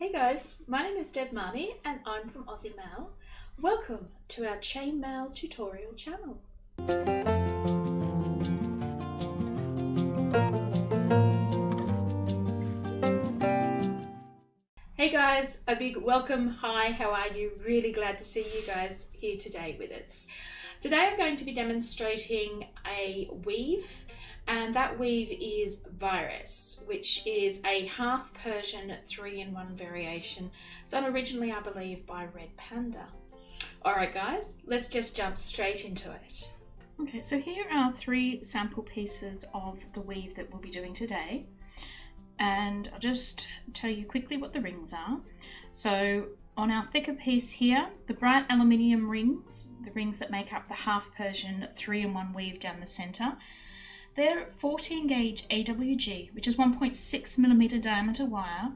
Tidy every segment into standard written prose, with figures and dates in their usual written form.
Hey guys, my name is Deb Marnie and I'm from Aussie Maille. Welcome to our chainmail tutorial channel. Hey guys, a big welcome. Hi, how are you? Really glad to see you guys here today with us. Today I'm going to be demonstrating a weave, and that weave is Vires, which is a half Persian 3-in-1 variation done originally, I believe, by Red Panda. Alright guys, let's just jump straight into it. Okay, so here are 3 sample pieces of the weave that we'll be doing today. And I'll just tell you quickly what the rings are. So on our thicker piece here, the bright aluminium rings, the rings that make up the half Persian 3-in-1 weave down the centre, they're 14 gauge AWG, which is 1.6mm diameter wire,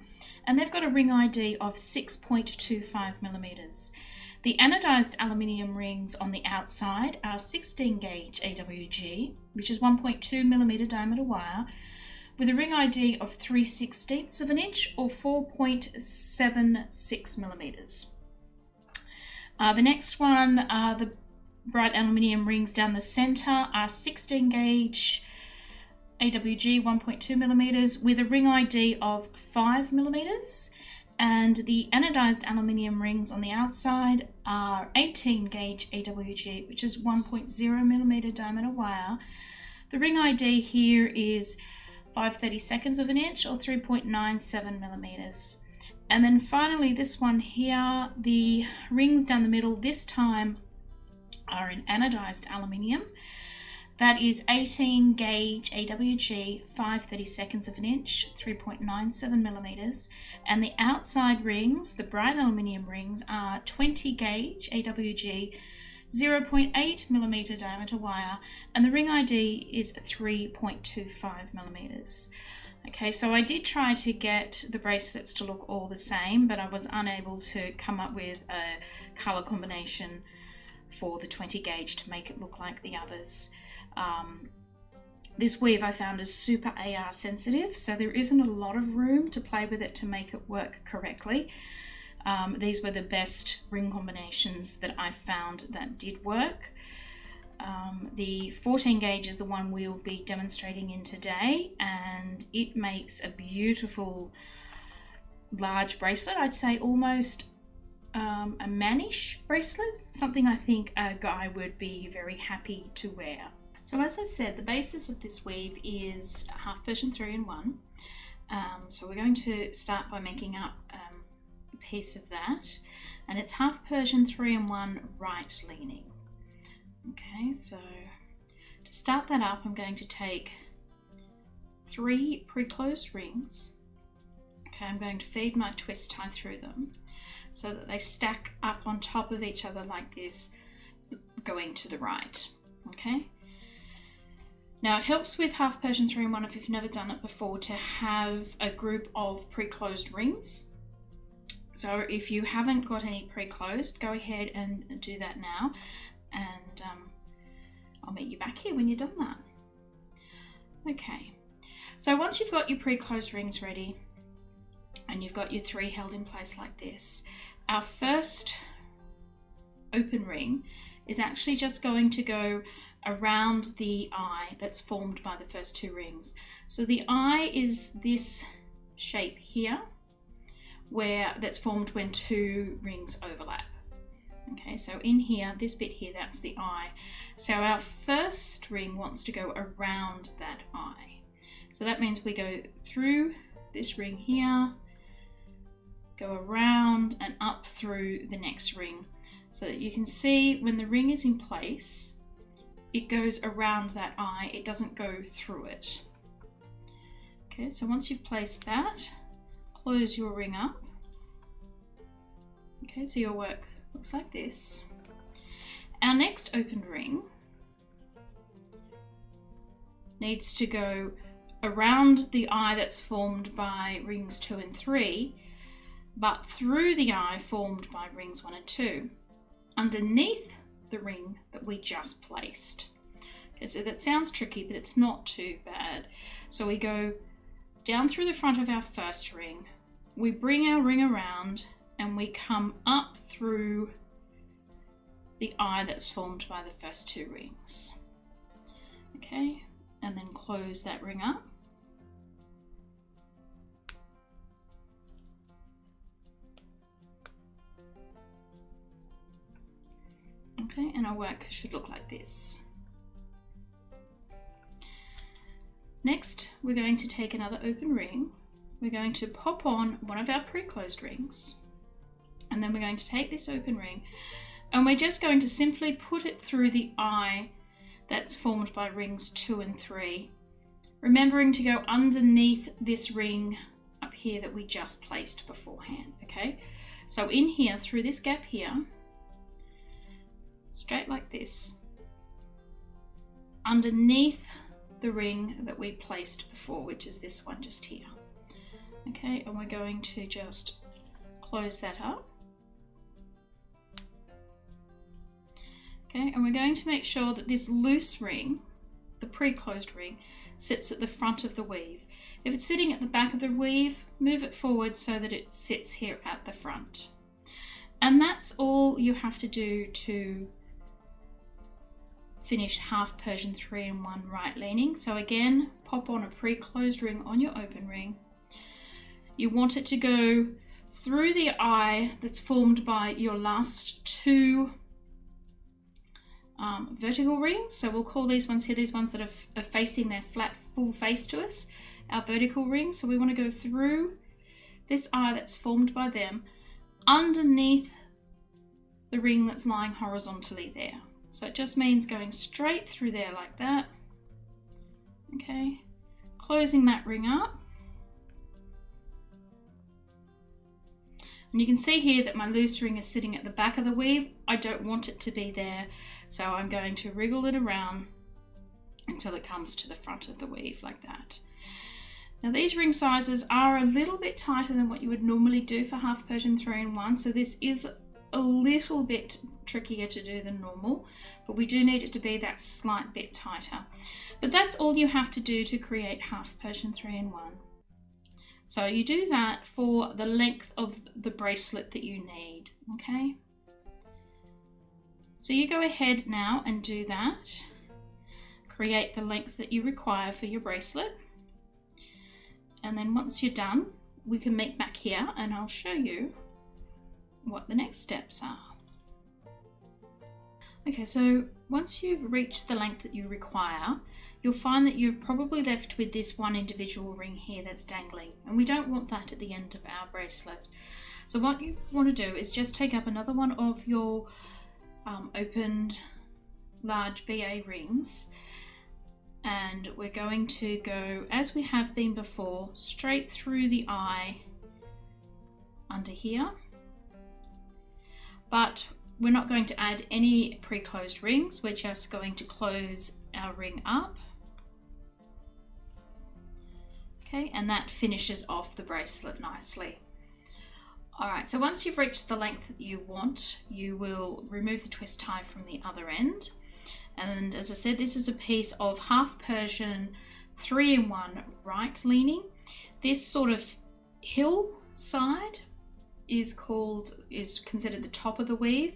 and they've got a ring ID of 6.25mm. The anodized aluminium rings on the outside are 16 gauge AWG, which is 1.2mm diameter wire, with a ring ID of 3/16 of an inch or 4.76mm. The next one are the bright aluminium rings down the centre are 16 gauge AWG 1.2mm with a ring ID of 5mm, and the anodized aluminium rings on the outside are 18 gauge AWG, which is 1.0mm diameter wire. The ring ID here is 5/32 of an inch or 3.97mm. And then finally this one here, the rings down the middle this time are in anodized aluminium. That is 18 gauge AWG 5/32 of an inch, 3.97mm. And the outside rings, the bright aluminium rings, are 20 gauge AWG 0.8mm diameter wire, and the ring ID is 3.25mm. Okay, so I did try to get the bracelets to look all the same, but I was unable to come up with a colour combination for the 20 gauge to make it look like the others. This weave I found is super AR sensitive, so there isn't a lot of room to play with it to make it work correctly. These were the best ring combinations that I found that did work. The 14 gauge is the one we'll be demonstrating in today, and it makes a beautiful large bracelet. I'd say almost a mannish bracelet, something I think a guy would be very happy to wear. So as I said, the basis of this weave is half Persian 3-in-1. So we're going to start by making up piece of that, and it's half Persian 3-in-1 right leaning. Okay, so to start that up, I'm going to take 3 pre-closed rings. Okay, I'm going to feed my twist tie through them so that they stack up on top of each other like this, going to the right. Okay. Now it helps with half Persian 3-in-1 if you've never done it before to have a group of pre-closed rings. So if you haven't got any pre-closed, go ahead and do that now, and I'll meet you back here when you're done that. Okay, so once you've got your pre-closed rings ready and you've got your 3 held in place like this, our first open ring is actually just going to go around the eye that's formed by the first 2 rings. So the eye is this shape here, where that's formed when 2 rings overlap. Okay, so in here, this bit here, that's the eye. So our first ring wants to go around that eye. So that means we go through this ring here, go around and up through the next ring, so that you can see when the ring is in place, it goes around that eye, it doesn't go through it. Okay, so once you've placed that, close your ring up. Okay, so your work looks like this. Our next opened ring needs to go around the eye that's formed by rings 2 and 3, but through the eye formed by rings 1 and 2, underneath the ring that we just placed. Okay, so that sounds tricky, but it's not too bad. So we go down through the front of our first ring, we bring our ring around and we come up through the eye that's formed by the first two rings. Okay, and then close that ring up. Okay, and our work should look like this. Next, we're going to take another open ring. We're going to pop on one of our pre-closed rings, and then we're going to take this open ring and we're just going to simply put it through the eye that's formed by rings 2 and 3, remembering to go underneath this ring up here that we just placed beforehand. Okay, so in here, through this gap here, straight like this, underneath the ring that we placed before, which is this one just here. Okay, and we're going to just close that up. Okay, and we're going to make sure that this loose ring, the pre-closed ring, sits at the front of the weave. If it's sitting at the back of the weave, move it forward so that it sits here at the front. And that's all you have to do to finish half Persian 3-in-1 right leaning. So again, pop on a pre-closed ring on your open ring. You want it to go through the eye that's formed by your last two vertical rings. So we'll call these ones here, these ones that are facing their flat full face to us, our vertical rings. So we want to go through this eye that's formed by them underneath the ring that's lying horizontally there. So it just means going straight through there like that. Okay, closing that ring up. And you can see here that my loose ring is sitting at the back of the weave. I don't want it to be there, so I'm going to wriggle it around until it comes to the front of the weave like that. Now these ring sizes are a little bit tighter than what you would normally do for half Persian 3-in-1, so this is a little bit trickier to do than normal, but we do need it to be that slight bit tighter. But that's all you have to do to create half Persian 3-in-1. So you do that for the length of the bracelet that you need, okay? So you go ahead now and do that. Create the length that you require for your bracelet. And then once you're done, we can meet back here and I'll show you what the next steps are. Okay, so once you've reached the length that you require, you'll find that you're probably left with this one individual ring here that's dangling, and we don't want that at the end of our bracelet. So what you want to do is just take up another one of your opened large BA rings, and we're going to go, as we have been before, straight through the eye under here. But we're not going to add any pre-closed rings, we're just going to close our ring up. Okay, and that finishes off the bracelet nicely. Alright, so once you've reached the length that you want, you will remove the twist tie from the other end. And as I said, this is a piece of half Persian 3-in-1 right leaning. This sort of hill side is considered the top of the weave,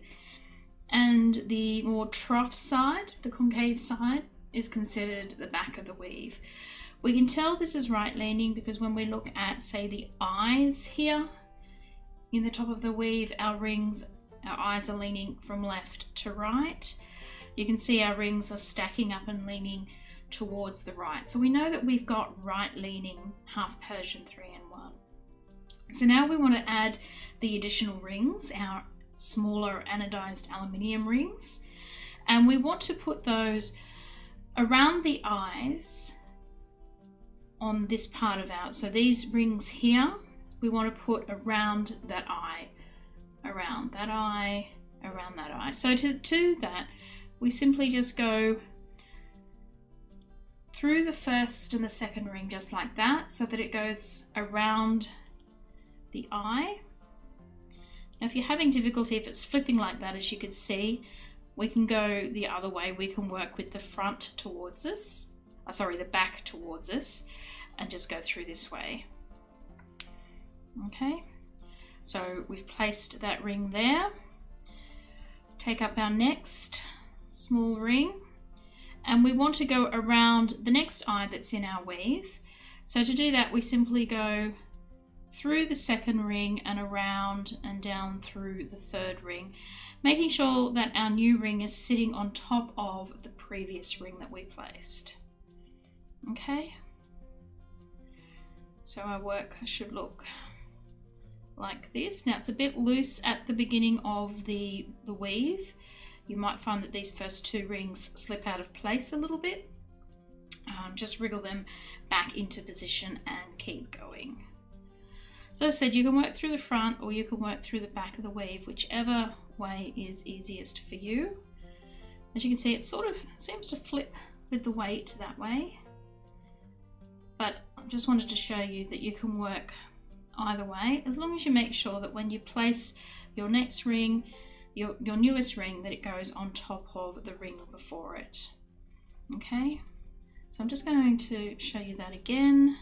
and the more trough side, the concave side, is considered the back of the weave. We can tell this is right leaning because when we look at, say, the eyes here in the top of the weave, our eyes are leaning from left to right. You can see our rings are stacking up and leaning towards the right. So we know that we've got right leaning half Persian 3-in-1. So now we want to add the additional rings, our smaller anodized aluminium rings, and we want to put those around the eyes on this part of so these rings here, we want to put around that eye, around that eye, around that eye. So to do that, we simply just go through the first and the second ring just like that, so that it goes around the eye. Now if you're having difficulty, if it's flipping like that, as you can see, we can go the other way. We can work with the front towards us, the back towards us, and just go through this way. Okay, so we've placed that ring there. Take up our next small ring, and we want to go around the next eye that's in our weave. So to do that, we simply go through the second ring and around and down through the third ring, making sure that our new ring is sitting on top of the previous ring that we placed. Okay, so our work should look like this. Now it's a bit loose at the beginning of the weave. You might find that these first two rings slip out of place a little bit. Just wriggle them back into position and keep going. So as I said, you can work through the front or you can work through the back of the weave, whichever way is easiest for you. As you can see, it sort of seems to flip with the weight that way, but I just wanted to show you that you can work either way, as long as you make sure that when you place your next ring, your newest ring, that it goes on top of the ring before it. Okay, so I'm just going to show you that again.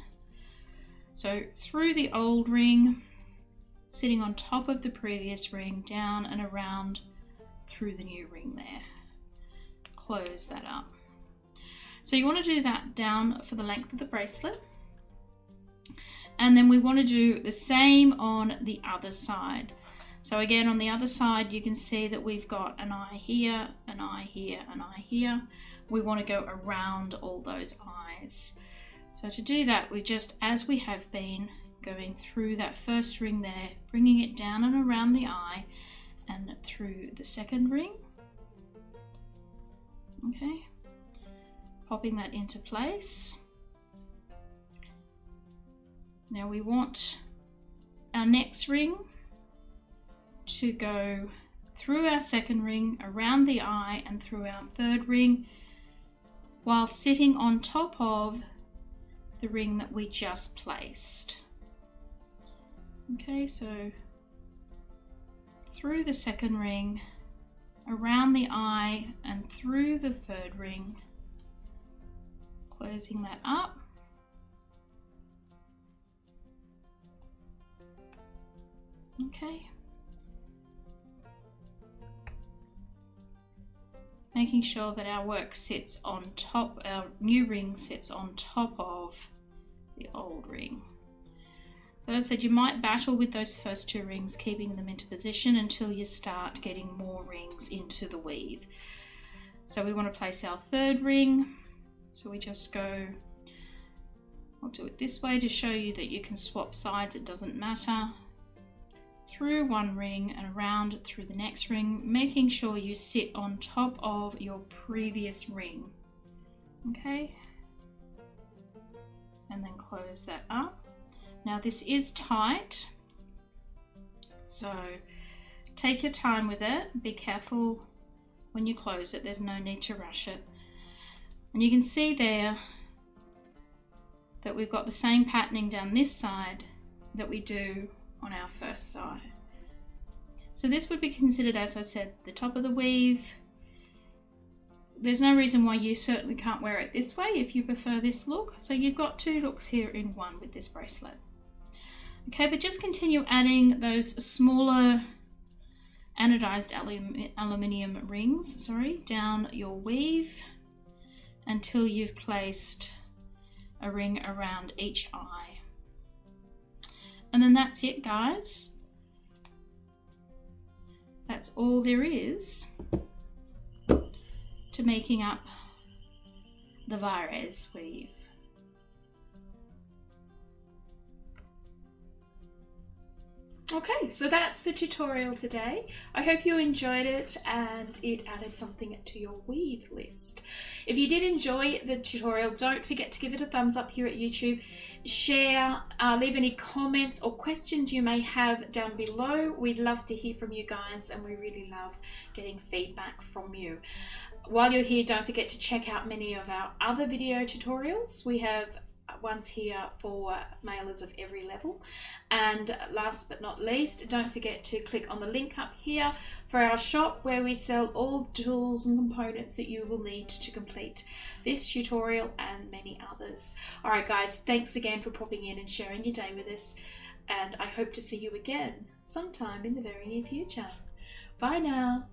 So through the old ring, sitting on top of the previous ring, down and around through the new ring there. Close that up. So you want to do that down for the length of the bracelet. And then we want to do the same on the other side. So again, on the other side, you can see that we've got an eye here, an eye here, an eye here. We want to go around all those eyes. So to do that, we just, as we have been, going through that first ring there, bringing it down and around the eye and through the second ring. Okay, popping that into place. Now we want our next ring to go through our second ring, around the eye and through our third ring, while sitting on top of the ring that we just placed. Okay, so through the second ring, around the eye and through the third ring, closing that up. Okay, making sure that our work sits on top, our new ring sits on top of the old ring. So as I said, you might battle with those first two rings, keeping them into position until you start getting more rings into the weave. So we want to place our third ring. So we just go, I'll do it this way to show you that you can swap sides, it doesn't matter. Through one ring and around through the next ring, making sure you sit on top of your previous ring. Okay, and then close that up. Now this is tight, so take your time with it. Be careful when you close it, there's no need to rush it. And you can see there that we've got the same patterning down this side that we do on our first side. So this would be considered, as I said, the top of the weave. There's no reason why you certainly can't wear it this way if you prefer this look. So you've got two looks here in one with this bracelet. Okay, but just continue adding those smaller anodized aluminium rings, down your weave until you've placed a ring around each eye. And then that's it, guys. That's all there is to making up the Vires weave. Okay, so that's the tutorial today. I hope you enjoyed it and it added something to your weave list. If you did enjoy the tutorial, don't forget to give it a thumbs up here at YouTube. Share, leave any comments or questions you may have down below. We'd love to hear from you guys and we really love getting feedback from you. While you're here, don't forget to check out many of our other video tutorials. We have ones here for mailers of every level, and last but not least, don't forget to click on the link up here for our shop where we sell all the tools and components that you will need to complete this tutorial and many others. Alright guys, thanks again for popping in and sharing your day with us. and I hope to see you again sometime in the very near future. Bye now.